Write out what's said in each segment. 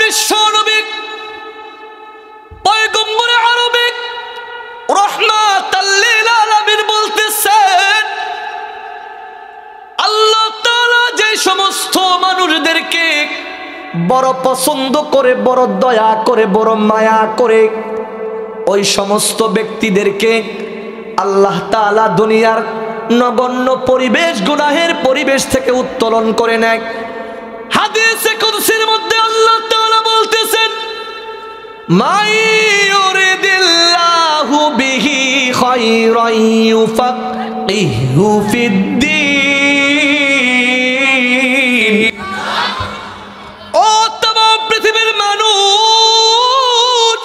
বিশ্ব নবী পয়গম্বরে আরবী রাহমাতাল লিল আলামিন বলতেছেন, আল্লাহ তাআলা যে সমস্ত মানুষদেরকে বড় পছন্দ করে, বড় দয়া করে, বড় মায়া করে, ওই সমস্ত ব্যক্তিদেরকে আল্লাহ তাআলা দুনিয়ার নগণ্য পরিবেশ, গুনাহের পরিবেশ থেকে উত্তোলন করে নেয়। হাদিসে কুদসির মধ্যে আল্লাহ তাআলা বলতেছেন, মাই ইউরিদিল্লাহু বিহি খায়রান ইউফাক্কিহু ফিদ্দীন। ও तमाम পৃথিবীর মানুষ,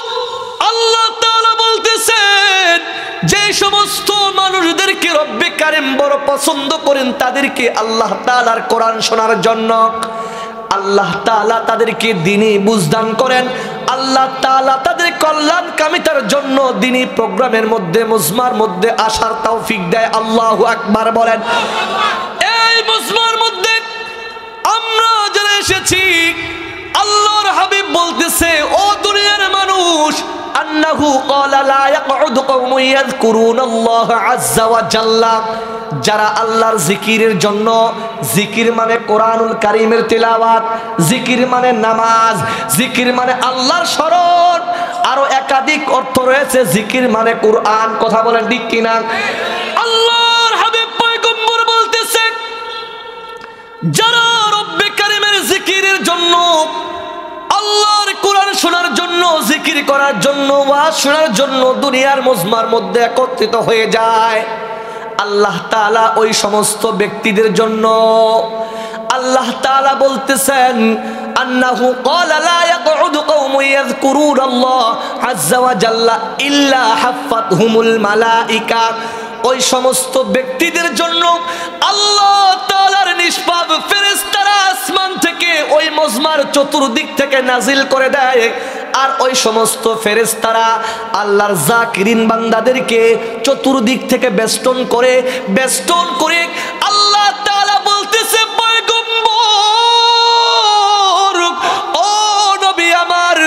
আল্লাহ তাআলা বলতেছেন যে সমস্ত মানুষদেরকে রব্বে কারীম বড় পছন্দ করেন, তাদেরকে আল্লাহ তাআলার কোরআন শোনার জন্য আল্লাহ তাআলা তাদেরকে দ্বীনি বুঝদান করেন। আল্লাহ তাআলা তাদের কল্যাণকামিতার জন্য দ্বীনি প্রোগ্রামের মধ্যে, মুজমার মধ্যে আসার তৌফিক দেয়। আল্লাহু আকবার বলেন। এই মুজমার মধ্যে আমরা যারা এসেছি, আল্লাহর হাবিব বলতেছে, ও দুনিয়ার মানুষ, আন্নাহু ক্বালা লা ইয়াকউদু কওমুন ইয়াযকুরুনাল্লাহা আযযা ওয়া জাল্লা, যারা আল্লাহর জিকিরের জন্য, জিকির মানে কোরআনুল কারীমের তিলাওয়াত, জিকির মানে নামাজ, জিকির মানে আল্লাহর স্মরণ, আরো একাধিক অর্থ রয়েছে। জিকির মানে কোরআন। কথা বলেন ঠিক কিনা? আল্লাহর হাবিব পয়গম্বর বলতেছে, যারা রব্বে কারীমের জিকিরের জন্য, আল্লাহর কোরআন শোনার জন্য, জিকির করার জন্য, ওয়াজ শোনার জন্য দুনিয়ার মুজমার মধ্যে একত্রিত হয়ে যায়, আল্লাহ তাআলা ওই সমস্ত ব্যক্তিদের জন্য আল্লাহ তাআলা বলতেছেন, আন্নাহু ক্বালা লা ইয়াকউদু কওমুন ইয়াযকুরুনাল্লাহ আযযা ওয়া জাল্লা ইল্লা হাফাতহুমুল মালাইকা, ওই সমস্ত ব্যক্তিদের জন্য আল্লাহ তাআলার নিষ্পাপ ফেরেশতারা আসমান থেকে ওই মজমার চতুর্দিক থেকে নাজিল করে দেয়। আর ওই সমস্ত ফেরেশতারা আল্লাহর জাকিরিন বান্দাদেরকে চতুর্দিক থেকে বেষ্টন করে আল্লাহ তাআলা বলতেছে, পয়গম্বর, ও নবী আমার,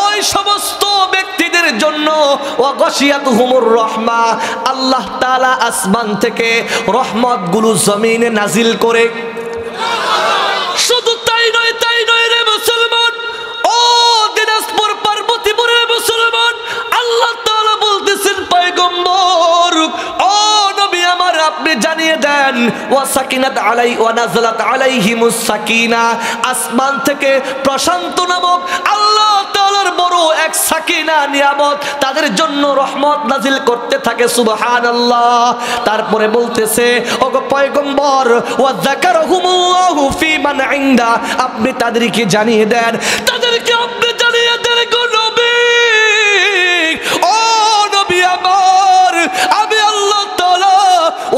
ওই সমস্ত ব্যক্তিদের জন্য ওয়াগশিয়াতুহুমুর রাহমা, আল্লাহ তাআলা আসমান থেকে রহমতগুলো জমিনে নাজিল করে। শুধু তাই নয় রে মুসলমান, ও দিনাজপুর পার্বতীপুরের মুসলমান, আল্লাহ তাআলা বলতেছেন, পয়গম্বর, ও নবী আমার, আপনি জানিয়ে দেন, ওয়া সাকিনাত আলাই ওয়া নাযালাত আলাইহিমুস সাকিনা, আসমান থেকে প্রশান্ত নামক আল্লাহ তাআলার বড় এক সাকিনা নিয়ামত তাদের জন্য রহমত নাজিল করতে থাকে। সুবহানাল্লাহ। তারপরে বলতেছে, ওগো পয়গম্বর, ওয়া যাকারহুমুল্লাহু ফি মান ইনদা, আপনি তাদেরকে জানিয়ে দেন, তাদেরকে আপনি জানিয়ে দেন গো নবী, ও নবী আমার, আমি আল্লাহ তাআলা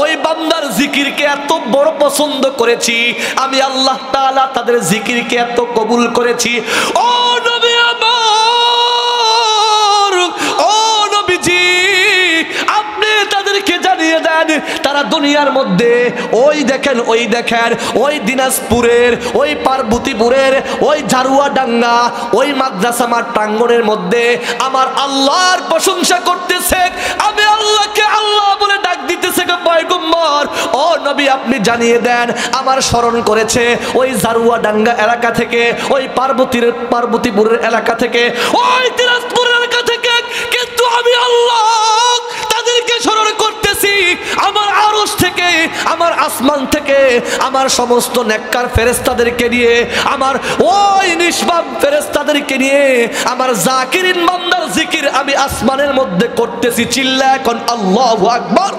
ওই বান্দার জিকিরকে এত বড় পছন্দ করেছি, আমি আল্লাহ তাআলা তাদের জিকিরকে এত কবুল করেছি। ও নবী আমার, ও নবীজি, আপনি তাদেরকে জানিয়ে দেন, তারা দুনিয়ার মধ্যে ওই দেখেন ওই দিনাজপুরের, ওই পার্বতীপুরের, ওই ঝাড়ুয়াডাঙ্গা, ওই মাদ্রাসা মাঠ প্রাঙ্গণের মধ্যে আমার আল্লাহর প্রশংসা করতেছে, আমি আল্লাহকে আল্লাহ বলে ডাক দিতেছে। পয়গম্বর, ও নবী, আপনি জানিয়ে দেন, আমার স্মরণ করেছে ওই ঝাড়ুয়াডাঙ্গা এলাকা থেকে, ওই পার্বতীপুরের এলাকা থেকে, ওই দিনাজপুরের এলাকা থেকে, কিন্তু আমি আল্লাহ তাদেরকে স্মরণ করতেছি আমার আরশ থেকে, আমার আসমান থেকে, আমার সমস্ত নেককার ফেরেশতাদেরকে নিয়ে, আমার ওই নিষ্পাপ ফেরেশতাদেরকে নিয়ে, আমার জাকিরিন বান্দার জিকির আমি আসমানের মধ্যে করতেছি। চিল্লা এখন আল্লাহু আকবার।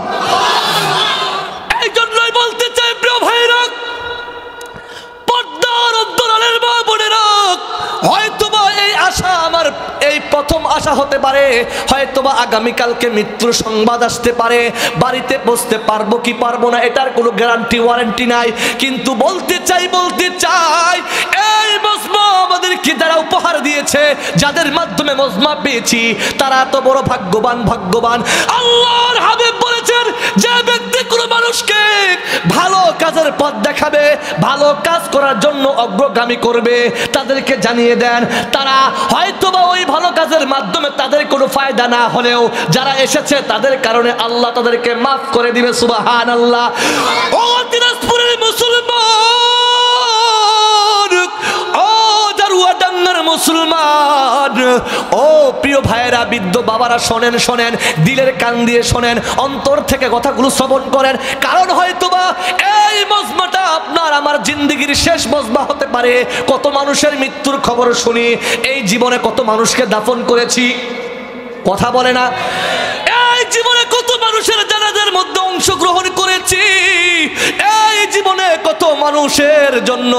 এই জন্যই বলতে চাই, প্রিয় ভাইরা, পর্দার অন্তরালের মা বোনেরা, হয়তোবা এই আশা আমার এই প্রথম আশা হতে পারে, হয়তোবা আগামীকালকে মৃত্যুর সংবাদ আসতে পারে, বাড়িতে বসতে পারবো কি পারবো না এটার কোনো গ্যারান্টি ওয়ারেন্টি নাই, কিন্তু বলতে চাই এই মজমা আমাদেরকে যারা উপহার দিয়েছে, যাদের মাধ্যমে মজমা পেয়েছি, তারা তো বড় ভাগ্যবান। আল্লাহর হাবিব বলে বলেছেন যে ব্যক্তি কোনো মানুষকে ভালো কাজের পথ দেখাবে, ভালো কাজ করার জন্য অগ্রগামী করবে, তাদেরকে জানিয়ে দেন তারা হয়তোবা ওই ভালো কাজের মাধ্যমে তাদের কোনো ফায়দা না হলেও যারা এসেছে তাদের কারণে আল্লাহ তাদেরকে মাফ করে দিবে। সুবহানাল্লাহ। ও দিনাজপুরের মুসলমান, ও দারুয়াডাঙ্গার মুসলমান, ও প্রিয় ভাইয়েরা, বৃদ্ধ বাবারা শোনেন, শোনেন, দিলের কান দিয়ে শোনেন, অন্তর থেকে কথাগুলো শ্রবণ করেন। কারণ হয়তোবা এই মজমাটা আপনার আমার জিন্দেগির শেষ মজমা হতে পারে। কত মানুষের মৃত্যুর খবর শুনি, এই জীবনে কত মানুষকে দাফন করেছি, কথা বলে না। এই জীবনে কত মানুষের জানাজার মধ্যে অংশগ্রহণ করেছি, এই জীবনে কত মানুষের জন্য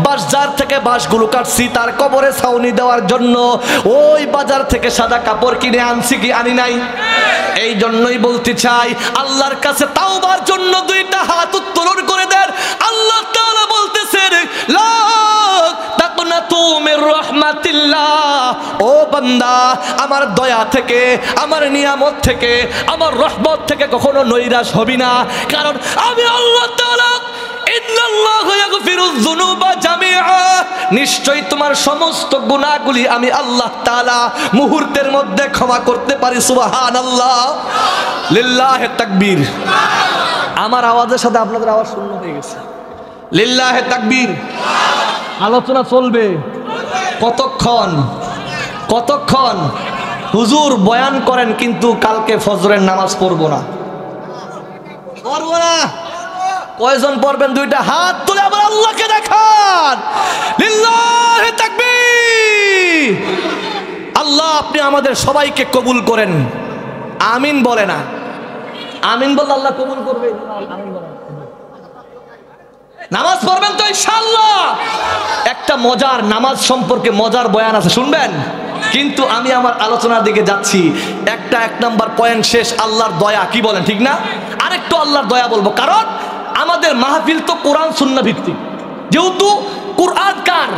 বাজার থেকে বাঁশগুলো কাটছি তার কবরে ছাউনি দেওয়ার জন্য। ওই বাজার থেকে সাদা কাপড় কিনে আনছি কি আনি নাই? এই জন্যই বলতে চাই, আল্লাহর কাছে তাওবার জন্য দুইটা হাত উত্তোলন করে দেন। আল্লাহ তাআলা বলতেছেন, লা তাকনাতু মির রাহমাতিল্লাহ, ও বান্দা আমার দয়া থেকে, আমার নিয়ামত থেকে, আমার রহমত থেকে কখনো নৈরাশ হবি না। কারণ আমি আল্লাহ তাআলা ইন্নাল্লাহু ইয়াগফিরুয যুনুবা জামিআ, নিশ্চয়ই তোমার সমস্ত গুনাহগুলি আমি আল্লাহ তাআলা মুহূর্তের মধ্যে ক্ষমা করতে পারি। সুবহানাল্লাহ, লিল্লাহি তাকবীর। আমার আওয়াজের সাথে আপনাদের আওয়াজ শূন্য হয়ে গেছে। লিল্লাহি তাকবীর। আলোচনা চলবে কতক্ষণ? কতক্ষণ? হুজুর বয়ান করেন কিন্তু কালকে ফজরের নামাজ পড়বো না। পড়বো না? কয়জন পড়বেন? দুইটা হাত তুলে আবার আল্লাহকে দেখান। লিল্লাহি তাকবীর। আল্লাহ আপনি আমাদের সবাইকে কবুল করেন। আমিন বলে না? আমিন বললে আল্লাহ কবুল করবে। আমিন বলেন। নামাজ পড়বেন তো ইনশাআল্লাহ। একটা মজার নামাজ সম্পর্কে মজার বয়ান আছে, শুনবেন? কিন্তু আমি আমার আলোচনার দিকে যাচ্ছি। এক নাম্বার পয়েন্ট শেষ, আল্লাহর দয়া। কি বলেন, ঠিক না? আরেকটু আল্লাহর দয়া বলবো, কারণ আমাদের মাহফিল তো কোরআন সুন্নাহ ভিত্তিক। যেহেতু কোরআন কার,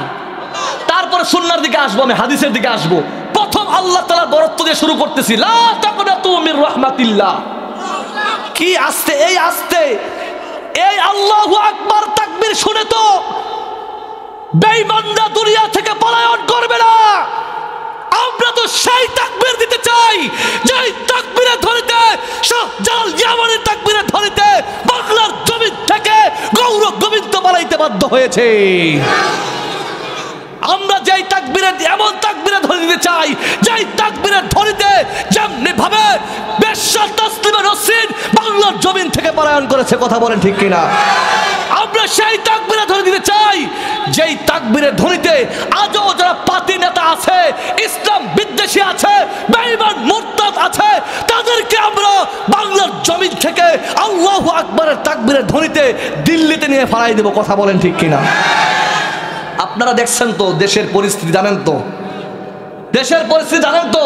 তারপরে সুন্নাহর দিকে আসবো, আমি হাদিসের দিকে আসবো। প্রথম আল্লাহ তাআলার বরত্ব দিয়ে শুরু করতেছি, লা তাকনাতু মির রাহমাতিল্লাহ। কি আস্তে, এই আস্তে, এই আল্লাহু আকবার তাকবীর শুনে তো বেঈমানরা দুনিয়া থেকে পলায়ন করবে না। আমরা তো সেই তাকবীর দিতে চাই যেই তাকবীরে ধরিতে শাহজালাল ইয়ামানের তাকবীরে ধরিতে বাংলার জমিন থেকে গৌরব গোবিন্দ পালাইতে বাধ্য হয়েছে। আমরা যেই তাকবীরে, এমন তাকবীরে ধরে দিতে চাই যেই তাকবীরে ধরিতে যেমনি ভাবে বেশ্যা তাসলিমা নসরিন বাংলার জমিন থেকে পলায়ন করেছে। কথা বলেন ঠিক কিনা? আমরা সেই তাকবীরে ধরে দিতে চাই যেই তাকবীরে ধরিতে আজও যারা পাতি নেতা আছে, ইসলাম বিদ্বেষী আছে, বেঈমান মুরতাদ আছে, তাদেরকে আমরা বাংলার জমিন থেকে আল্লাহু আকবারের তাকবীরে ধরিতে দিল্লিতে নিয়ে ফালাই দেব। কথা বলেন ঠিক কিনা? আপনারা দেখছেন তো দেশের পরিস্থিতি, জানেন তো দেশের পরিস্থিতি, জানেন তো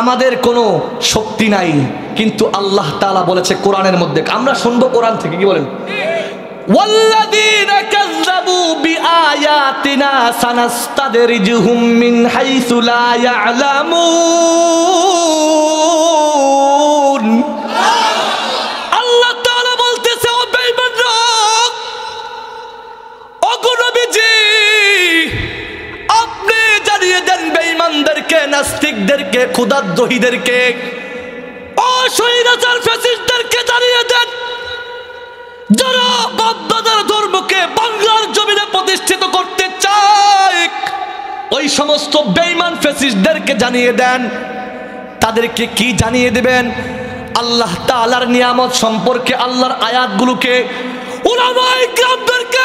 আমাদের কোনো শক্তি নাই, কিন্তু আল্লাহ তাআলা বলেছে কোরআনের মধ্যে। আমরা শুনবো কোরআন থেকে, কি বলেন? ওয়াল্লাযীনা কাযযাবু বিআয়াতিনা সানাস্তাদরিজুহুম মিন হাইসু লা ইয়ালামুন। আল্লাহ তাআলা বলতেছে, ও বেঈমানরা, ওগো নবীজি, আপনি জানিয়ে দেন বেঈমানদেরকে, নাস্তিকদেরকে, খোদাদ্রোহীদেরকে, অস্বৈরাচার ফ্যাসিস্টদেরকে জানিয়ে দেন যারা বাপ-দাদার ধর্মকে বাংলার জমিনে প্রতিষ্ঠিত করতে চায়। ওই সমস্ত বেঈমান ফ্যাসিস্টদেরকে জানিয়ে দেন। তাদেরকে কি জানিয়ে দেবেন? আল্লাহ তাআলার নিয়ামত সম্পর্কে, আল্লাহর আয়াতগুলোকে, উলামায়ে কিরামদেরকে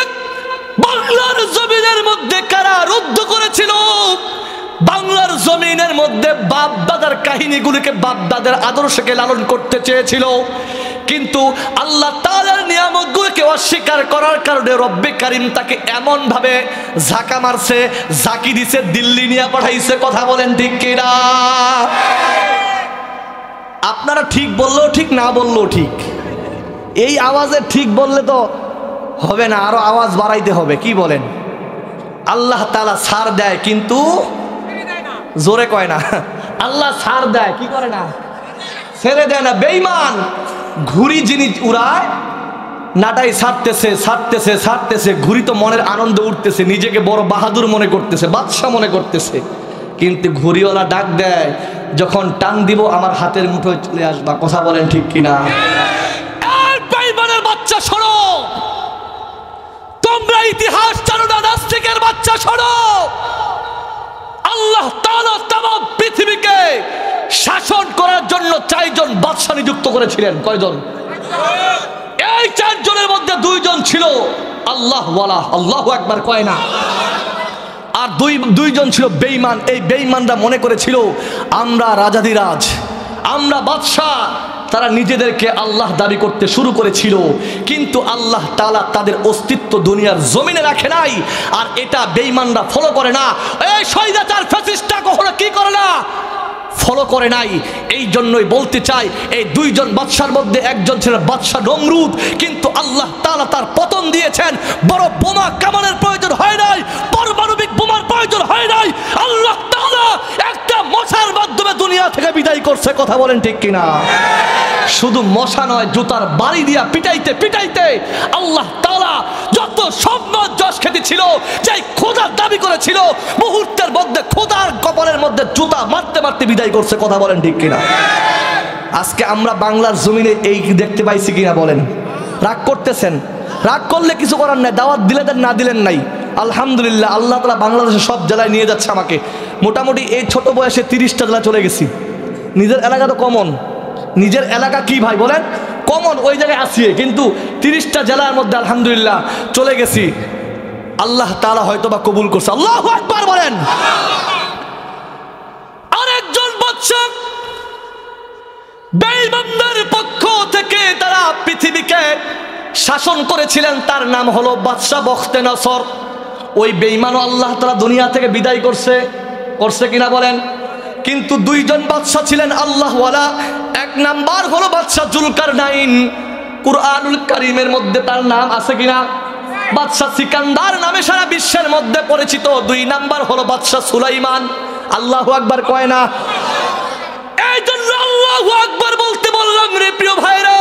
বাংলার জমিনের মধ্যে কারা রুদ্ধ করেছিল, বাংলার জমিনের মধ্যে বাপ দাদার কাহিনীগুলিকে, বাপ দাদার আদর্শকে লালন করতে চেয়েছিল, কিন্তু আল্লাহ তাআলার নিয়ামতগুলোকে অস্বীকার করার কারণে রব্বে কারীম তাকে এমন ভাবে ঝাঁকা মারছে, ঝাঁকি দিছে, দিল্লি নিয়ে পাঠাইছে। কথা বলেন ঠিক কিনা? আপনারা ঠিক বললেও ঠিক, না বললেও ঠিক। এই আওয়াজে ঠিক বললে তো হবে না, আরো আওয়াজ বাড়াইতে হবে। কি বলেন? আল্লাহ তাআলা ছাড় দেয় কিন্তু জোরে কয় না। আল্লাহ ছাড় দেয়, কি করে না? ছেড়ে দেয় না। বেঈমান ঘুড়ি যিনি উড়ায়, নাটাই ছাড়তেছে ছাড়তেছে ছাড়তেছে, ঘুড়ি তো মনের আনন্দে উঠতেছে, নিজেকে বড় বাহাদুর মনে করতেছে, বাদশা মনে করতেছে, কিন্তু ঘুড়িওয়ালা ডাক দেয়, যখন টান দিব আমার হাতের মুঠোয় চলে আসবা। কথা বলেন ঠিক কিনা? বেঈমানের বাচ্চা শোনো, তোমরা ইতিহাস জানো না, নাস্তিকের বাচ্চা শোনো, আল্লাহ তাআলা তামাম পৃথিবীকে শাসন করার জন্য 4 জন বাদশা নিযুক্ত করেছিলেন। কয়জন? এই 4 জনের মধ্যে 2 জন ছিল আল্লাহওয়ালা, আল্লাহু আকবার কয় না, আর 2 জন ছিল বেঈমান। এই বেঈমানরা মনে করেছিল আমরা রাজাধিরাজ, আমরা বাদশাহ। তারা নিজেদেরকে আল্লাহ দাবি করতে শুরু করেছিল, কিন্তু আল্লাহ তাআলা তাদের অস্তিত্ব দুনিয়ার জমিনে রাখে নাই। আর এটা বেঈমানরা ফলো করে না। এই স্বৈরাচার ফ্যাসিস্টরা কখনো কি করে না? ফলো করে নাই। এই জন্যই বলতে চাই, এই 2 জন বাদশার মধ্যে একজন ছিলেন বাদশা নমরুদ, কিন্তু আল্লাহ তাআলা তার পতন দিয়েছেন। বড় বোমা কামানের প্রয়োজন হয় নাই, পারমাণবিক বোমার প্রয়োজন হয় নাই, আল্লাহ তাআলা একটা মশার মাধ্যমে দুনিয়া থেকে বিদায় করছে। কথা বলেন ঠিক কিনা? শুধু মশা নয়, জুতার বাড়ি দিয়া পিটাইতে পিটাইতে আল্লাহ তাআলা যত সম্মান যশ খ্যাতি ছিল, যেই খোদার দাবি করেছিল, মুহূর্তের মধ্যে খোদার কপালের মধ্যে জুতা মারতে মারতে বিদায় করছে। কথা বলেন ঠিক কিনা? আজকে আমরা বাংলার জমিনে এই দেখতে পাইছি কিনা বলেন? রাগ করতেছেন, রাগ করলে কিছু করার নাই, দাওয়াত দিলে দেন, না দিলেন নাই। আলহামদুলিল্লাহ, আল্লাহ তাআলা বাংলাদেশের সব জেলায় নিয়ে যাচ্ছে আমাকে। মোটামুটি এই ছোট বয়সে 30টা জেলা চলে গেছি। নিজের এলাকা তো কমন, নিজের এলাকা কি ভাই বলেন? কমন, ওই জায়গায় আসিয়ে, কিন্তু 30টা জেলার মধ্যে আলহামদুলিল্লাহ চলে গেছি। আল্লাহ তাআলা হয়তো বা কবুল করছে। আল্লাহু আকবার বলেন। আরেকজন বাদশা বেঈমানদের পক্ষ থেকে তারা পৃথিবীকে শাসন করেছিলেন, তার নাম হলো বাদশা বখতে নসর। ওই বেঈমানও আল্লাহ তাআলা দুনিয়া থেকে বিদায় করছে, করছে কিনা বলেন? কিন্তু 2 জন বাদশা ছিলেন আল্লাহওয়ালা। 1 নাম্বার হলো বাদশা জুলকারনাইন, কুরআনুল কারীমের মধ্যে তার নাম আছে কিনা? বাদশা সিকান্দার নামে সারা বিশ্বের মধ্যে পরিচিত। 2 নাম্বার হলো বাদশা সুলাইমান। আল্লাহু আকবার কয় না? এই জন্য আল্লাহু আকবার বলতে বললাম রে প্রিয় ভাইরা,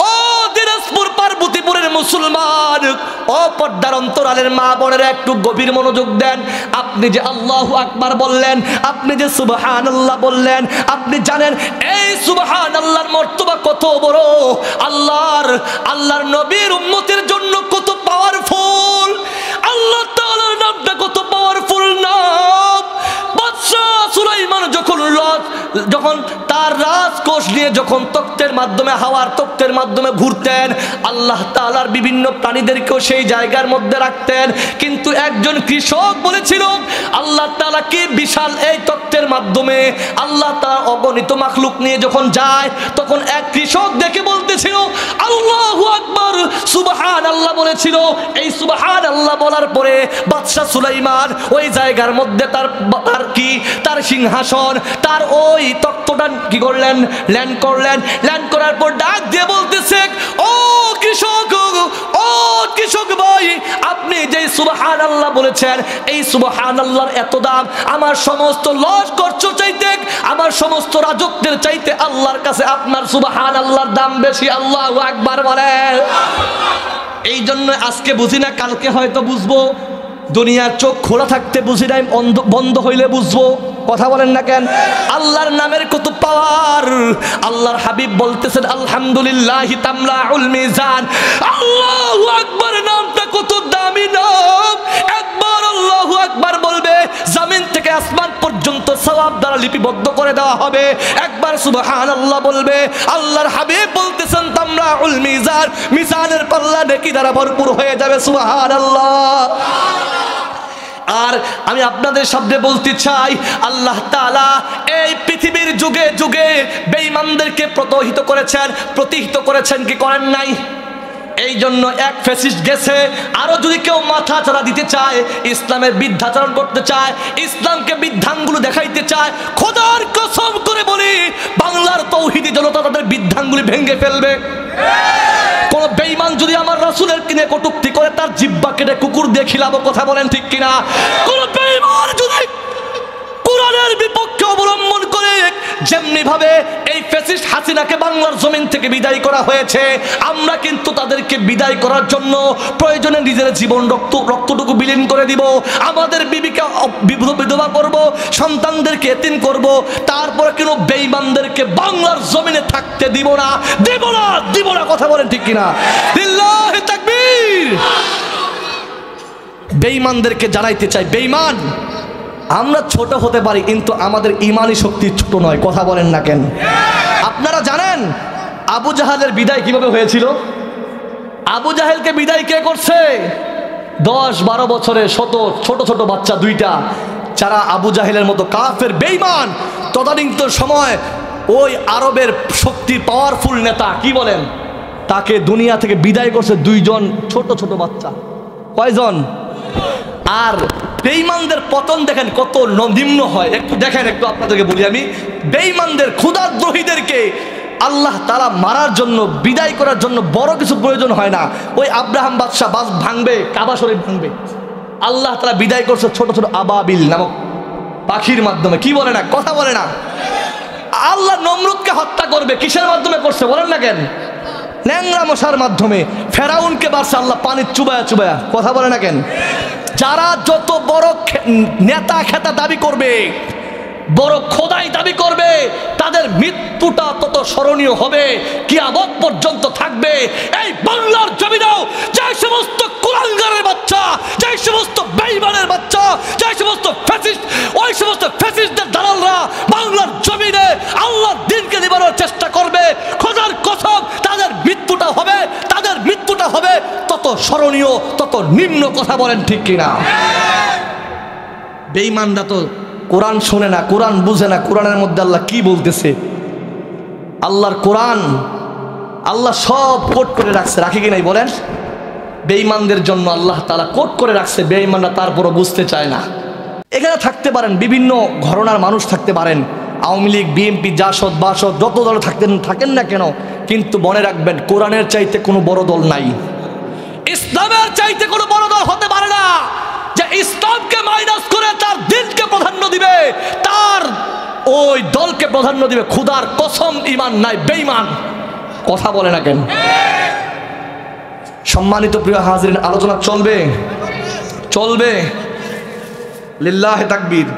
ও দিনাজপুর পার্বতীপুরের মুসলমান, ও পর্দার অন্তরালের মা বোনেরা, একটু গভীর মনোযোগ দেন। আপনি যে আল্লাহু আকবার বললেন, আপনি যে সুবহানাল্লাহ বললেন, আপনি জানেন এই সুবহানাল্লাহর মর্তবা কত বড়, আল্লাহর নবীর উম্মতের জন্য কত পাওয়ারফুল, আল্লাহ তাআলার নামটা কত পাওয়ারফুল নাম। বাদশা সুলাইমান যখন তার রাজকোষ নিয়ে যখন তক্তের মাধ্যমে, হাওয়ার তক্তের মাধ্যমে ঘুরতেন, আল্লাহ তাআলার বিভিন্ন প্রাণীদেরকেও সেই জায়গার মধ্যে রাখতেন। কিন্তু একজন কৃষক বলেছিল, আল্লাহ তাআলা কি বিশাল এই তক্তের মাধ্যমে আল্লাহ তাআলা অগণিত মাখলুক নিয়ে যখন যায়, তখন এক কৃষক দেখে বলতেছিল আল্লাহু আকবার, সুবহানাল্লাহ বলেছিল। এই সুবহানাল্লাহ বলার পরে বাদশা সুলাইমান ওই জায়গার মধ্যে তার সিংহাসন, তার ওই তক্তটা কি করলেন? ল্যান্ড করলেন। ল্যান্ড করার পর ডাক দিয়ে বলতেছে, ও কৃষক ভাই, আপনি যে সুবহানাল্লাহ বলেছেন, এই সুবহানাল্লাহর এত দাম, আমার সমস্ত লস্কর চাইতে, আমার সমস্ত রাজত্বের চাইতে আল্লাহর কাছে আপনার সুবহানাল্লাহর দাম বেশি। আল্লাহু আকবার বলেন। এই জন্য আজকে বুঝি না, কালকে হয়তো বুঝবো। দুনিয়ার চোখ খোলা থাকতে বুঝি নাই, বন্ধ হইলে বুঝবো। কথা বলেন না কেন? আল্লাহর নামের কত পাওয়ার। আল্লাহর হাবিব বলতেছেন আলহামদুলিল্লাহি তামলাউল মিজান। আল্লাহু আকবার নামটা কত দামি নাম। একবার আল্লাহু আকবার বলবে, জমিন থেকে আসমান পর্যন্ত সওয়াব দ্বারা লিপিবদ্ধ করে দেওয়া হবে। একবার সুবহানাল্লাহ বলবে, আল্লাহর হাবিব বলতেছেন তামলাউল মিজান, মিজানের পাল্লা নেকি দ্বারা ভরপুর হয়ে যাবে। সুবহানাল্লাহ। আর আমি আপনাদের সামনে বলতে চাই, আল্লাহ তাআলা এই পৃথিবীর যুগে যুগে বেঈমানদেরকে প্রতিহিত করেছেন কি করেন নাই? এই জন্য এক ফ্যাসিস্ট গেছে, আরো যদি কেউ মাথা চাড়া দিতে চায়, ইসলামের বিদ্যাচরণ করতে চায়, ইসলামকে বিধানগুলো দেখাইতে চায়, খোদার কসম করে বলি, বাংলার তৌহিদি জনতা তাদের বিধানগুলি ভেঙে ফেলবে। কোন বেঈমান যদি আমার রাসূলের কিনে কটূক্তি করে, তার জিহ্বা কেটে কুকুর দিয়ে খিলাবো। কথা বলেন ঠিক কিনা? কোন বেঈমান যদি কোরআনের বিপক্ষে অবলম্বন করে, যেমনি ভাবে এই ফ্যাসিস্ট হাসিনাকে বাংলার জমিন থেকে বিদায় করা হয়েছে, আমরা কিন্তু তাদেরকে বিদায় করার জন্য প্রয়োজনে নিজের জীবন রক্তটুকু বিলীন করে দিব, আমাদের বিবিকে বিধবা করব, সন্তানদেরকে এতিম করব, তারপরে কিন্তু বেঈমানদেরকে বাংলার জমিনে থাকতে দিব না, দিব না, দিব না। কথা বলেন ঠিক কিনা? লিল্লাহি তাকবীর। বেঈমানদেরকে জানাইতে চাই, বেঈমান, আমরা ছোট হতে পারি কিন্তু আমাদের ইমানি শক্তি ছোট নয়। কথা বলেন না কেন? আপনারা জানেন আবু জাহেলের বিদায় কিভাবে হয়েছিল? আবু জাহেলকে বিদায় কে করছে? 10-12 বছরের ছোট ছোট বাচ্চা দুইটা, যারা আবু জাহেলের মতো কাফের বেঈমান। তদানীন্তন সময় ওই আরবের শক্তি পাওয়ারফুল নেতা কি বলেন, তাকে দুনিয়া থেকে বিদায় করছে 2 জন ছোট ছোট বাচ্চা। কয়জন? আর বেঈমানদের পতন দেখেন কত নিম্ন হয়। একটু দেখেন, একটু আপনাদেরকে বলি আমি, বেঈমানদের ক্ষুধাদ্রোহীদেরকে আল্লাহ তাআলা মারার জন্য, বিদায় করার জন্য বড় কিছু প্রয়োজন হয় না। ওই আব্রাহাম বাদশাহ বাস ভাঙবে, কাবা শরীফ ভাঙবে, আল্লাহ তাআলা বিদায় করছে ছোট ছোট আবাবিল নামক পাখির মাধ্যমে। কি বলে না? কথা বলে না? আল্লাহ নমরুদকে হত্যা করবে, কিসের মাধ্যমে করছে বলেন না কেন? ন্যাংরা মশার মাধ্যমে। ফেরাউনকে বারছে আল্লাহ পানির চুবায়া চুবায়া। কথা বলে না কেন? যারা যত বড় নেতা খেতা দাবি করবে, বড় খোদাই দাবি করবে, তাদের মৃত্যুটা তত স্মরণীয় হবে, কিয়ামত পর্যন্ত থাকবে। এই বাংলার জমিনেও যে সমস্ত কুলাঙ্গারের বাচ্চা, যে সমস্ত বেঈমানের বাচ্চা, যে সমস্ত ফ্যাসিস্ট, ওই সমস্ত ফ্যাসিস্টদের দালালরা বাংলার জমিনে আল্লাহর দ্বীনকে নিবানোর চেষ্টা করবে, খোদার কসম তাদের মৃত্যুটা হবে, তাদের মৃত্যুটা হবে তত স্মরণীয়, তত নিম্ন। কথা বলেন ঠিক কিনা? বেঈমানরা তো কোরআন শোনে না, কোরআন বুঝে না, কোরআনের মধ্যে আল্লাহ কি বলতেছে। আল্লাহর কোরআন আল্লাহ সব কোট করে রাখছে, রাখি কি নাই বলেন? বেঈমানদের জন্য আল্লাহ তাআলা কোট করে রাখছে, বেঈমানরা তারপরও বুঝতে চায় না। এখানে থাকতে পারেন, বিভিন্ন ঘরানার মানুষ থাকতে পারেন, আওয়ামী লীগ, বিএনপি, জাসদ, বাসদ, যত দল থাকেন না কেন, কিন্তু মনে রাখবেন কোরআনের চাইতে কোনো বড় দল নাই, ইসলামের চাইতে কোনো বড় দল হতে পারে না। যে ইসলামকে মাইনাস করে তার দ্বীনকে প্রাধান্য দিবে, তার ওই দলকে প্রাধান্য দিবে, খোদার কসম ঈমান নাই, বেঈমান। কথা বলে না কেন? সম্মানিত প্রিয় হাজিরিন, আলোচনা চলবে, চলবে। লিল্লাহে তাকবীর।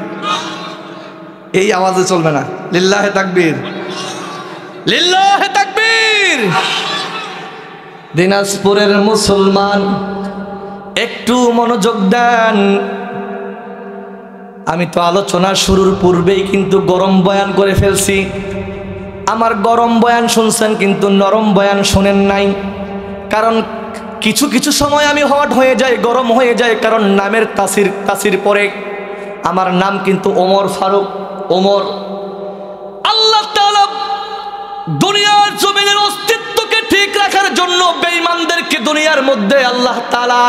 এই আওয়াজে চলবে না। লিল্লাহে তাকবীর, লিল্লাহে তাকবীর। দিনাজপুরের মুসলমান একটু মনোযোগ দেন। আমি তো আলোচনা শুরুর পূর্বেই কিন্তু গরম বয়ান করে ফেলছি। আমার গরম বয়ান শুনছেন কিন্তু নরম বয়ান শোনেন নাই। কারণ কিছু কিছু সময় আমি হট হয়ে যাই, গরম হয়ে যায়, কারণ নামের তাসির পরে। আমার নাম কিন্তু ওমর ফারুক, ওমর। আল্লাহ তাআলা দুনিয়ার জমিনের অস্তিত্বকে ঠিক রাখার জন্য বেঈমানদেরকে দুনিয়ার মধ্যে আল্লাহ তাআলা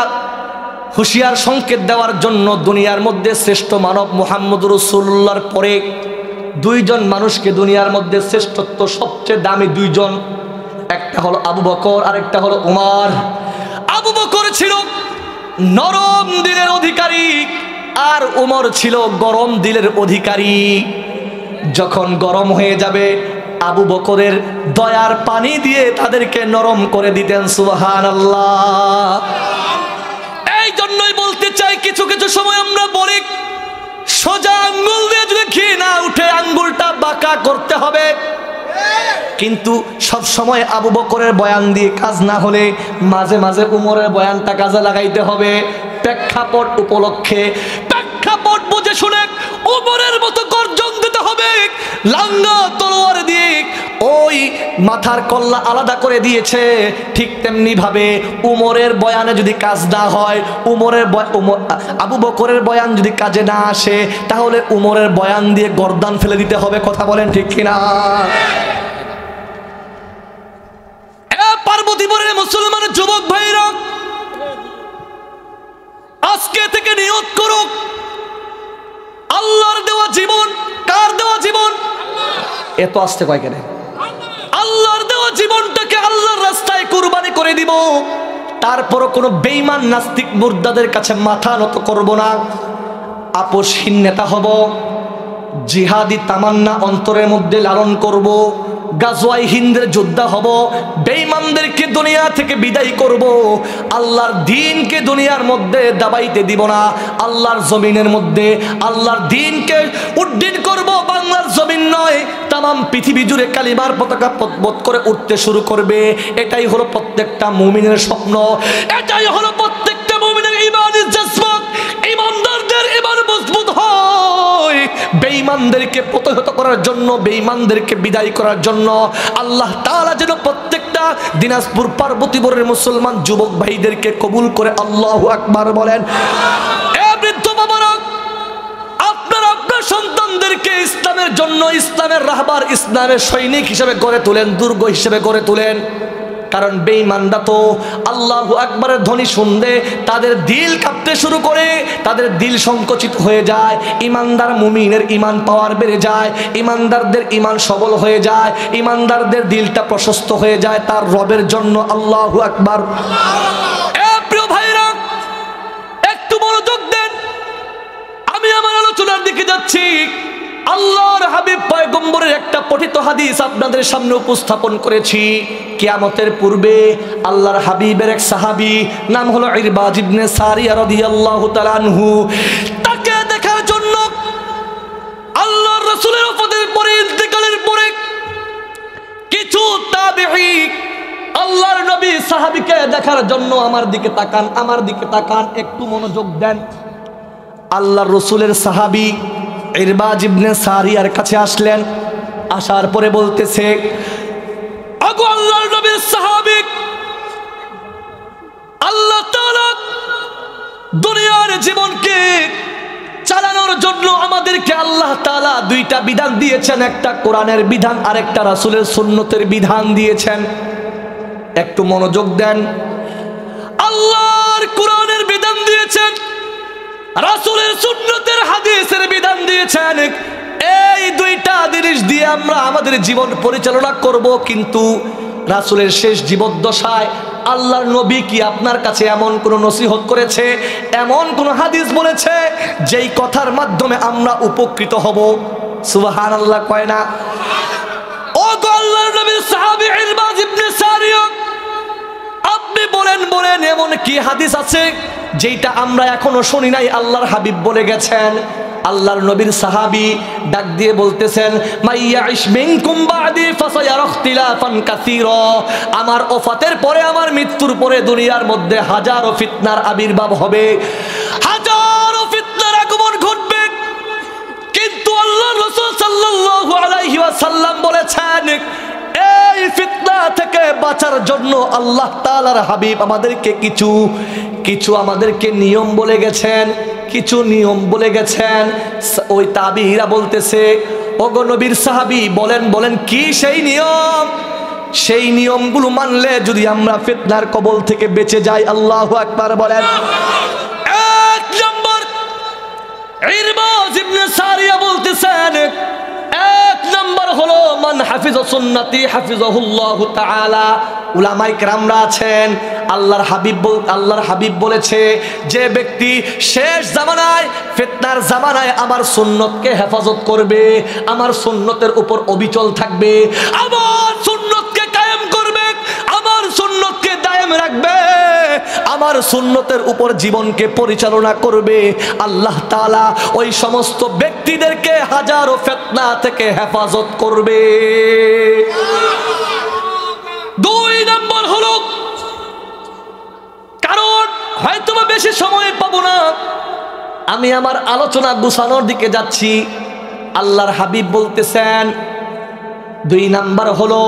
হুঁশিয়ার সংকেত দেওয়ার জন্য দুনিয়ার মধ্যে শ্রেষ্ঠ মানব মুহাম্মদুর রাসূলুল্লাহর পরে 2 জন মানুষকে দুনিয়ার মধ্যে শ্রেষ্ঠত্ব, সবচেয়ে দামি 2 জন, একটা হলো আবু বকর আর একটা হলো উমর। আবু বকর ছিল নরম দিলের অধিকারী আর উমর ছিল গরম দিলের অধিকারী। যখন গরম হয়ে যাবে আবু বকরের দয়ার পানি দিয়ে তাদেরকে নরম করে দিতেন। সুবহানাল্লাহ। এই জন্যই বলতে চাই, কিছু কিছু সময় আমরা বলি সোজা আঙ্গুল দিয়ে যদি ঘি না উঠে আঙ্গুলটা বাঁকা করতে হবে, কিন্তু সব সময় আবু বকরের বয়ান দিয়ে কাজ না হলে মাঝে মাঝে উমরের বয়ানটা কাজে লাগাইতে হবে। প্রেক্ষাপট উপলক্ষে, প্রেক্ষাপট বুঝে শুনে উমরের মতো গর্জন দিতে হবে। লাঙ্গা তলোয়ার দিয়ে ওই মাথার কল্লা আলাদা করে দিয়েছে, ঠিক তেমনি ভাবে উমরের বয়ানে যদি কাজ না হয়, আবু বকরের বয়ান যদি কাজে না আসে, তাহলে উমরের বয়ান দিয়ে গর্দান ফেলে দিতে হবে। কথা বলেন ঠিক কিনা? পার্বতীপুরের মুসলমান যুবক ভাইরা, আজকে থেকে নিয়ত করুক, আল্লাহর দেওয়া জীবন, কার দেওয়া জীবন? এত আসতে কয় কেন? আল্লাহর দেওয়া জীবনটাকে আল্লাহর রাস্তায় কুরবানি করে দিব। তারপরও কোনো বেঈমান নাস্তিক মুর্দাদের কাছে মাথা নত করব না। আপোষহীন নেতা হব, জিহাদি তামান্না অন্তরের মধ্যে লালন করব, গাজওয়ায়ে হিন্দের যোদ্ধা হব, বেঈমানদেরকে দুনিয়া থেকে বিদায় করব, আল্লাহর দ্বীনকে দুনিয়ার মধ্যে দাবাইতে দিব না, আল্লাহর জমিনের মধ্যে আল্লাহর দ্বীনকে উড্ডীন করব। বাংলার জমিন নয়, তামাম পৃথিবী জুড়ে কালিমার পতাকা পথ করে উঠতে শুরু করবে। এটাই হলো প্রত্যেকটা মুমিনের স্বপ্ন, এটাই হলো প্রত্যেকটা মুমিনের ঈমানের জজবা। ঈমানদারদের ঈমান মজবুত হয় বেঈমানদেরকে প্রতিহত করার জন্য, বেঈমানদেরকে বিদায় করার জন্য। আল্লাহ তাআলা যেন প্রত্যেকটা দিনাজপুর পার্বতীপুরের মুসলমান যুবক ভাইদেরকে কবুল করে আল্লাহু আকবার বলেন। এ বৃদ্ধ বাবারা, আপনারা আপনার সন্তানদেরকে ইসলামের জন্য, ইসলামের রাহবার, ইসলামের সৈনিক হিসেবে গড়ে তোলেন, দুর্গ হিসেবে গড়ে তোলেন। কারণ বেঈমানরা তো আল্লাহু আকবারের ধ্বনি শুনলে তাদের দিল কাঁপতে শুরু করে, তাদের দিল সংকুচিত হয়ে যায়। ইমানদার মুমিনের ইমান পাওয়ার বেড়ে যায়, ইমানদারদের ইমান সবল হয়ে যায়, ইমানদারদের দিলটা প্রশস্ত হয়ে যায় তার রবের জন্য। আল্লাহু আকবার। এ প্রিয় ভাইরা, একটু মনোযোগ দেন, আমি আমার আলোচনার দিকে যাচ্ছি। আল্লাহর হাবিব পয়গম্বরের একটা পঠিত হাদিস আপনাদের সামনে উপস্থাপন করেছি। কিয়ামতের পূর্বে আল্লাহর হাবিবের এক সাহাবী, নাম হলো ইরবাজ ইবনে সারিয়া রাদিয়াল্লাহু তাআলা আনহু, তাকে দেখার জন্য আল্লাহর রাসূলের ওফাতের পরে, ইন্তেকালের পরে কিছু তাবিঈ আল্লাহর নবী সাহাবীকে দেখার জন্য আমার দিকে তাকান, আমার দিকে তাকান, একটু মনোযোগ দেন। আল্লাহর রাসূলের সাহাবী ইরবাজ ইবনে সারিয়ার কাছে আসলেন। আসার পরে বলতেছে, আগো আল্লাহর নবীর সাহাবী, আল্লাহ তাআলা দুনিয়ার জীবনকে চালানোর জন্য আমাদেরকে আল্লাহ তাআলা দুইটা বিধান দিয়েছেন, একটা কোরআনের বিধান আর একটা রাসূলের সুন্নতের বিধান দিয়েছেন। একটু মনোযোগ দেন। আল্লাহর কোরআনের বিধান দিয়েছেন, রাসূলের সুন্নতের হাদিসের বিধান দিয়েছেন। এই দুইটা জিনিস দিয়ে আমরা আমাদের জীবন পরিচালনা করব। কিন্তু রাসূলের শেষ জীবদ্দশায় আল্লাহর নবী কি আপনার কাছে এমন কোন নসিহত করেছে, এমন কোন হাদিস বলেছে যেই কথার মাধ্যমে আমরা উপকৃত হব? সুবহানাল্লাহ কয় না? ও গো আল্লাহর নবীর সাহাবী ইরবাজ ইবনে সারিয়া, আপনি বলেন এমন কি হাদিস আছে যেটা আমরা এখনো শুনি নাই, আল্লাহর হাবিব বলে গেছেন? আল্লাহর নবীর সাহাবী ডাক দিয়ে বলতেছেন, মাইয়াইশ মিনকুম বাদি ফাসায়ারা ইখতিলাফান কাসীরা, আমার ওফাতের পরে, আমার মৃত্যুর পরে দুনিয়ার মধ্যে হাজারো ফিতনার আবির্ভাব হবে, হাজারো ফিতনার আগমন ঘটবে। কিন্তু আল্লাহর রাসূল সাল্লাল্লাহু আলাইহি ওয়াসাল্লাম বলেছেন, এই ফিতনা থেকে বাঁচার জন্য আল্লাহ তাআলার হাবিব আমাদেরকে কিছু আমাদেরকে নিয়ম বলে গেছেন, কিছু নিয়ম বলে গেছেন। ওই তাবিঈরা বলতেছে, ওগো নবীর সাহাবী, বলেন কি সেই নিয়ম? সেই নিয়মগুলো মানলে যদি আমরা ফিতনার কবল থেকে বেঁচে যাই। আল্লাহু আকবার বলেন। এক নম্বর, ইরবাজ ইবনে সারিয়া বলতেছেন, এক নম্বর হলো মান হাফিজ সুন্নতি হাফিজাহুল্লাহু তাআলা। উলামায়ে কেরামরা আছেন, আল্লাহর হাবিব বলেছে, যে ব্যক্তি শেষ জামানায়, ফিতনার জামানায় আমার সুন্নতকে হেফাজত করবে, আমার সুন্নতের উপর অবিচল থাকবে, আমার সুন্নতকে কায়েম করবে, আমার সুন্নতকে দায়েম রাখবে, আমার সুন্নতের উপর জীবনকে পরিচালনা করবে, আল্লাহ তাআলা ওই সমস্ত ব্যক্তিদেরকে হাজারো ফিতনা থেকে হেফাজত করবে। দুই নম্বর হলো, কারণ হয়তো বেশি সময় পাবো না, আমি আমার আলোচনা গুছানোর দিকে যাচ্ছি। আল্লাহর হাবিব বলতেছেন, দুই নাম্বার হলো,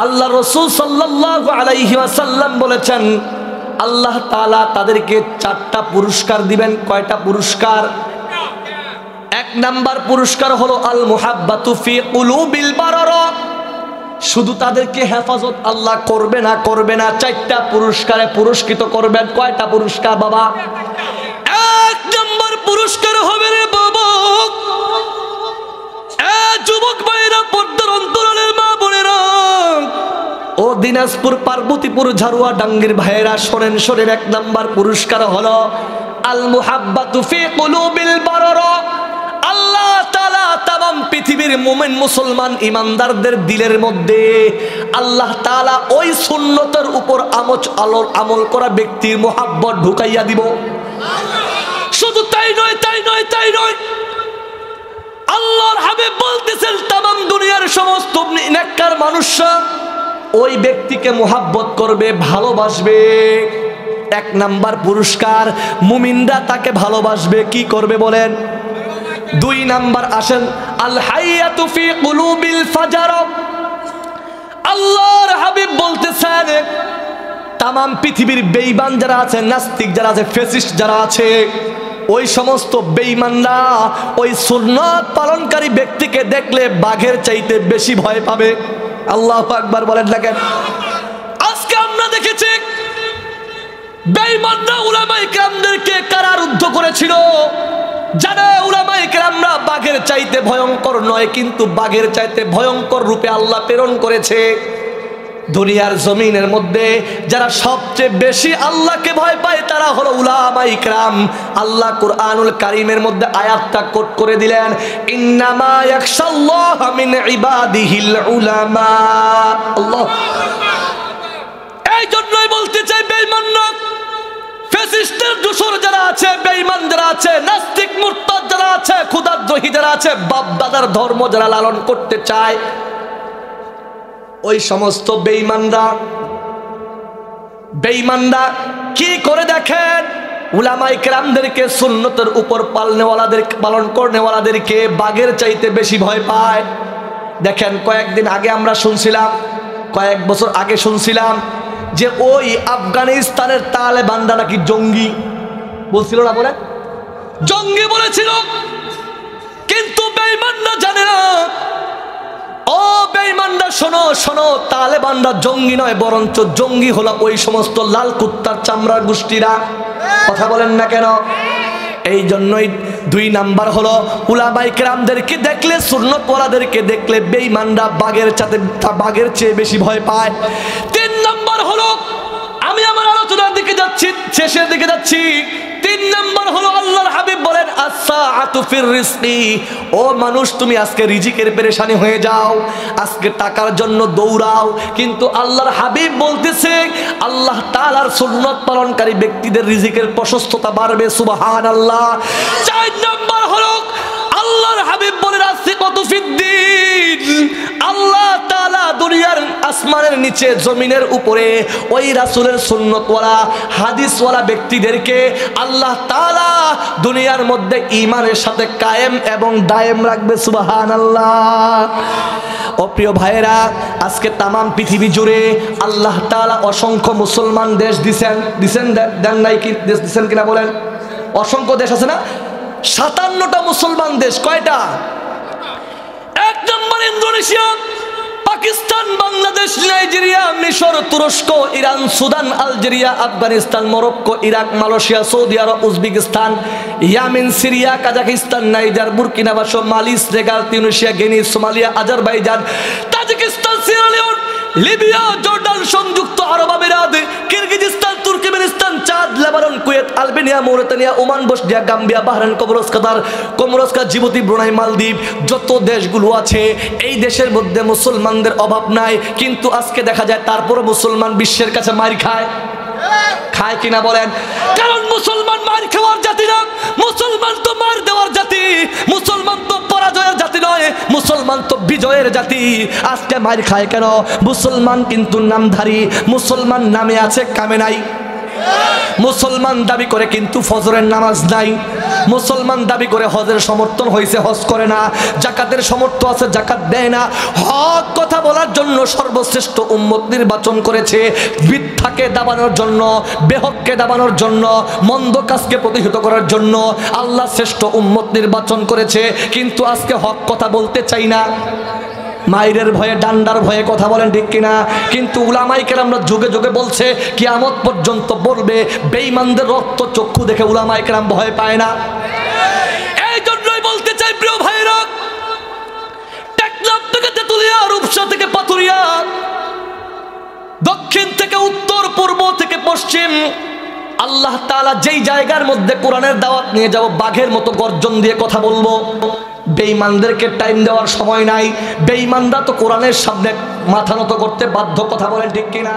আল্লাহ রাসূল সাল্লাল্লাহু আলাইহি ওয়াসাল্লাম বলেছেন, আল্লাহ তাআলা তাদেরকে 4টা পুরস্কার দিবেন। কয়টা পুরস্কার? এক নাম্বার পুরস্কার হলো আল মুহাব্বাতু ফি কুলুবিল বারারা, শুধু তাদেরকে হেফাজত আল্লাহ করবে না 4টা পুরস্কারে পুরস্কৃত করবেন। কয়টা পুরস্কার বাবা? এক নম্বর পুরস্কার হবে রে বাবা, যুবক ভাইরা, পর্দার অন্তরালের মা বোনেরা, ও দিনাজপুর পার্বতীপুর ঝাড়ুয়া ডাঙ্গির ভাইয়েরা, শোনেন। এক নম্বর পুরস্কার হলো আল মুহাব্বাতু ফি কুলুবিল বারারা। আল্লাহ তাআলা তাম পৃথিবীর মুমিন মুসলমান ইমানদারদের দিলের মধ্যে আল্লাহ তাআলা ওই সুন্নতের উপর আমল করা ব্যক্তির মোহাব্বত ঢুকাইয়া দিব। শুধু তাই নয়, আল্লাহর হাবিব বলতেছেন তামাম দুনিয়ার সমস্ত নেককার মানুষরা ওই ব্যক্তিকে মোহাব্বত করবে, ভালোবাসবে। এক নাম্বার পুরস্কার, মুমিনরা তাকে ভালোবাসবে। কি করবে বলেন? দুই নাম্বার আসেন, আল হাইয়াতু ফি কুলুবিল ফাজার। আল্লাহর হাবিব বলতেছেন তামাম পৃথিবীর বেঈমান যারা আছে, নাস্তিক যারা আছে, ফেসিস্ট যারা আছে, ওই সমস্ত বেঈমানরা ওই সুন্নাত পালনকারী ব্যক্তিকে দেখলে বাঘের চাইতে বেশি ভয় পাবে। আল্লাহু আকবার বলেন না কেন? আজকে আমরা দেখেছি বেঈমানরা উলামায়ে কেরামদেরকে কারারুদ্ধ করেছিল। জানে উলামায়ে কেরামরা বাঘের চাইতে ভয়ঙ্কর নয়, কিন্তু বাঘের চাইতে ভয়ঙ্কর রূপে আল্লাহ প্রেরণ করেছে। দুনিয়ার জমিনের মধ্যে যারা সবচেয়ে বেশি আল্লাহকে ভয় পায় তারা হলো উলামায়ে কেরাম। আল্লাহ কুরআনুল কারীমের মধ্যে আয়াতটা কোট করে দিলেন, ইন্নামা ইয়াখশাল্লাহা মিন ইবাদিহিল উলামা। আল্লাহ, এই জন্যই বলতে চাই বেঈমানরা, ফ্যাসিস্টের দোসর যারা আছে, বেঈমান যারা আছে, নাস্তিক মুরতাদ যারা আছে, খোদাদ্রোহী যারা আছে, বাপ দাদার ধর্ম যারা লালন করতে চায়, ওই সমস্ত বেঈমানরা কি করে দেখেন? উলামায়ে কেরামদেরকে, সুন্নতের উপর পালন করনেওয়ালাদেরকে বাঘের চাইতে বেশি ভয় পায়। দেখেন কয়েকদিন আগে আমরা শুনছিলাম, কয়েক বছর আগে শুনছিলাম যে ওই আফগানিস্তানের তালেবানরা নাকি জঙ্গি বলছিল না, বলে জঙ্গি বলেছিল। কিন্তু বেঈমানরা জানে না। ও বেঈমানরা শোনো শোনো, তালেবানরা জঙ্গি নয়, বরঞ্চ জঙ্গি হলো ওই সমস্ত লাল কুত্তার চামড়ার গোষ্ঠীরা। কথা বলেন না কেন? এই জন্যই দুই নাম্বার হলো উলামায়ে কেরামদেরকে দেখলে, সুন্নতওয়ালাদেরকে দেখলে বেঈমানরা বাঘের চেয়ে বেশি ভয় পায়। তিন নাম্বার হলো, আমি আমার আলোচনার দিকে যাচ্ছি, শেষের দিকে যাচ্ছি। তিন নাম্বার হলো আল্লাহর হাবিব বলেন আস-সাআতু ফির রিজকি। ও মানুষ, তুমি আজকে রিজিকের পেরেশানি হয়ে যাও, আজকে টাকার জন্য দৌড়াও, কিন্তু আল্লাহর হাবিব বলতেছে আল্লাহ তাআলার সুন্নাত পালনকারী ব্যক্তিদের রিজিকের প্রশস্ততা বাড়বে। সুবহানাল্লাহ। চার নাম্বার হলো আল্লাহর হাবিব বলেন আসিকাতু ফিদ্দিন। আল্লাহ তাআলা দুনিয়ার আসমানের নিচে, জমিনের উপরে ওই রাসূলের সুন্নতওয়ালা, হাদিসওয়ালা ব্যক্তিদেরকে আল্লাহ তাআলা দুনিয়ার মধ্যে ঈমানের সাথে কায়েম এবং দায়েম রাখবে। সুবহানাল্লাহ। ও প্রিয় ভাইয়েরা, আজকে তামাম পৃথিবী জুড়ে আল্লাহ তাআলা অসংখ্য মুসলমান দেশ দিছেন দেন নাই? কি দেশ দিছেন কিনা বলেন? অসংখ্য দেশ আছে না? 57টা মুসলমান দেশ। কয়টা? এক নম্বর ইন্দোনেশিয়া, পাকিস্তান, বাংলাদেশ, নাইজেরিয়া, মিশর, তুরস্ক, Iran, Sudan, Algeria, Afghanistan, Morocco, Iraq, Malaysia, Saudi Arab, Uzbekistan, Yemen, Syria, Kazakhstan, Niger, Burkina Faso, Mali, Senegal, Tunisia, Guinea, Somalia, Azerbaijan, Tajikistan, Sierra Leone, Libya, Jordan, সংযুক্ত আরব আমিরাত, Kyrgyzstan, Turkmenistan, Chad, Lebanon, Kuwait, Albania, Mauritania, Oman, Bosnia, Gambia, Bahrain, Comoros, Qatar, Djibouti, Brunei, মালদ্বীপ, যত দেশগুলো আছে এই দেশের মধ্যে মুসলমানদের অভাব নাই, কিন্তু আজকে দেখা যায় তারপরে মুসলমান বিশ্বের কাছে মার খায়। খায় কিনা বলেন? কারণ মুসলমান মার খাওয়ার জাতি না, মুসলমান তো মার দেওয়ার জাতি, মুসলমান তো পরাজয়ের জাতি নয়, মুসলমান তো বিজয়ের জাতি। আজকে মার খায় কেন? মুসলমান কিন্তু নামধারী, মুসলমান নামে আছে কামে নাই। মুসলমান দাবি করে কিন্তু ফজরের নামাজ নাই, মুসলমান দাবি করে হজের সমর্থন হয়েছে, হজ করে না, জাকাতের সমর্থ আছে, জাকাত দেয় না। হক কথা বলার জন্য সর্বশ্রেষ্ঠ উম্মত নির্বাচন করেছে, মিথ্যাকে দাবানোর জন্য, বেহককে দাবানোর জন্য, মন্দ কাজকে প্রতিহত করার জন্য আল্লাহ শ্রেষ্ঠ উম্মত নির্বাচন করেছে, কিন্তু আজকে হক কথা বলতে চাই না। মায়ের ভয়ে, ডান্ডার ভয়ে কথা বলেন, ঠিক কিনা? কিন্তু উলামায়ে কেরামরা যুগে যুগে বলছে, কিয়ামত পর্যন্ত বলবে বেঈমানদের রক্ত চক্ষু দেখে উলামায়ে কেরাম ভয় পায় না। এই জন্যই বলতে চাই প্রিয় ভাইরা, টেকনাফ থেকে তেতুলিয়া, রূপসা থেকে পাথুরিয়া, দক্ষিণ থেকে উত্তর, পূর্ব থেকে পশ্চিম, আল্লাহ তাআলা যেই জায়গার মধ্যে কোরআনের দাওয়াত নিয়ে যাব, বাঘের মতো গর্জন দিয়ে কথা বলবো, বেঈমানদেরকে টাইম দেওয়ার সময় নাই। বেঈমানরা তো কোরআনের সামনে মাথা নত করতে বাধ্য, কথা বলেন ঠিক কিনা?